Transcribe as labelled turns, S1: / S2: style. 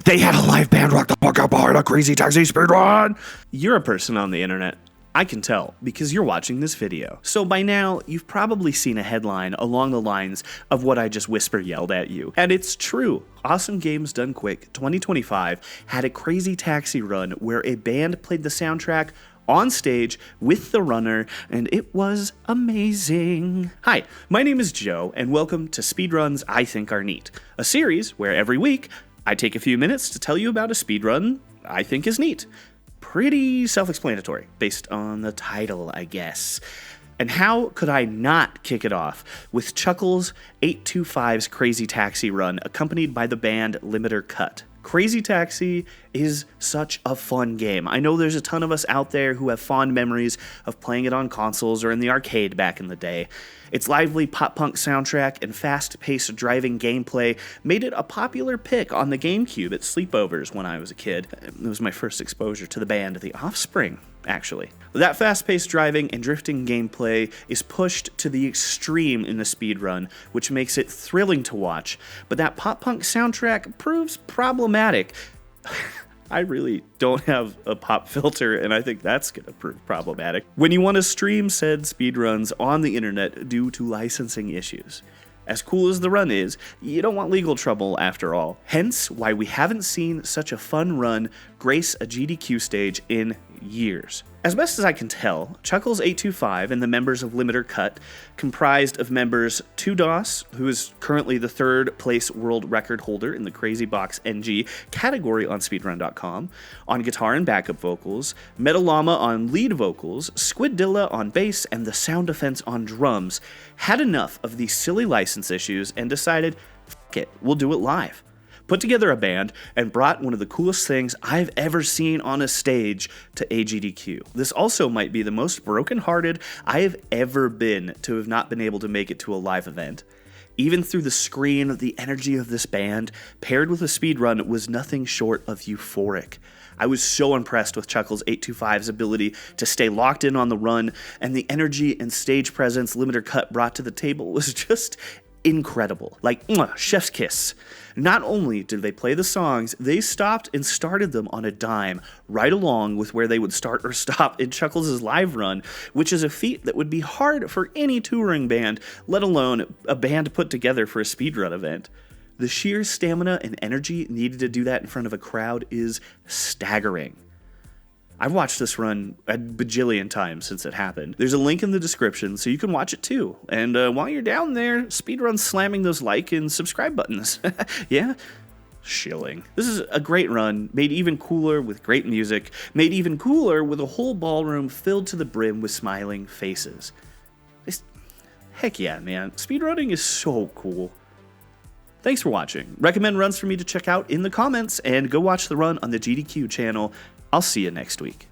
S1: They had a live band rock the fuck out behind a Crazy Taxi speedrun. You're a person on the internet. I can tell because you're watching this video. So by now, you've probably seen a headline along the lines of what I just yelled at you. And it's true. Awesome Games Done Quick 2025 had a Crazy Taxi run where a band played the soundtrack on stage with the runner, and it was amazing. Hi, my name is Joe, and welcome to Speedruns I Think Are Neat, a series where every week I take a few minutes to tell you about a speedrun I think is neat. Pretty self-explanatory, based on the title, I guess. And how could I not kick it off with Chuckles 825's Crazy Taxi run, accompanied by the band Limiter Cut. Crazy Taxi is such a fun game. I know there's a ton of us out there who have fond memories of playing it on consoles or in the arcade back in the day. Its lively pop-punk soundtrack and fast-paced driving gameplay made it a popular pick on the GameCube at sleepovers when I was a kid. It was my first exposure to the band The Offspring, actually. That fast-paced driving and drifting gameplay is pushed to the extreme in the speedrun, which makes it thrilling to watch, but that pop-punk soundtrack proves problematic. I really don't have a pop filter, and I think that's going to prove problematic when you want to stream said speedruns on the internet due to licensing issues. As cool as the run is, you don't want legal trouble after all. Hence why we haven't seen such a fun run grace a AGDQ stage in years. As best as I can tell, Chuckles 825 and the members of Limiter Cut, comprised of members 2DOS, who is currently the third place world record holder in the Crazy Box NG category on Speedrun.com, on guitar and backup vocals, Metalama on lead vocals, Squiddilla on bass, and the Sound Defense on drums, had enough of these silly license issues and decided, fuck it, we'll do it live. Put together a band, and brought one of the coolest things I've ever seen on a stage to AGDQ. This also might be the most brokenhearted I have ever been to have not been able to make it to a live event. Even through the screen, the energy of this band, paired with a speedrun, was nothing short of euphoric. I was so impressed with Chuckles 825's ability to stay locked in on the run, and the energy and stage presence Limiter Cut brought to the table was just incredible. Like, chef's kiss. Not only did they play the songs, they stopped and started them on a dime, right along with where they would start or stop in Chuckles' live run, which is a feat that would be hard for any touring band, let alone a band put together for a speedrun event. The sheer stamina and energy needed to do that in front of a crowd is staggering. I've watched this run a bajillion times since it happened. There's a link in the description so you can watch it too. And while you're down there, speedrun slamming those like and subscribe buttons. Yeah? Shilling. This is a great run, made even cooler with great music, made even cooler with a whole ballroom filled to the brim with smiling faces. Heck yeah, man. Speedrunning is so cool. Thanks for watching. Recommend runs for me to check out in the comments, and go watch the run on the GDQ channel. I'll see you next week.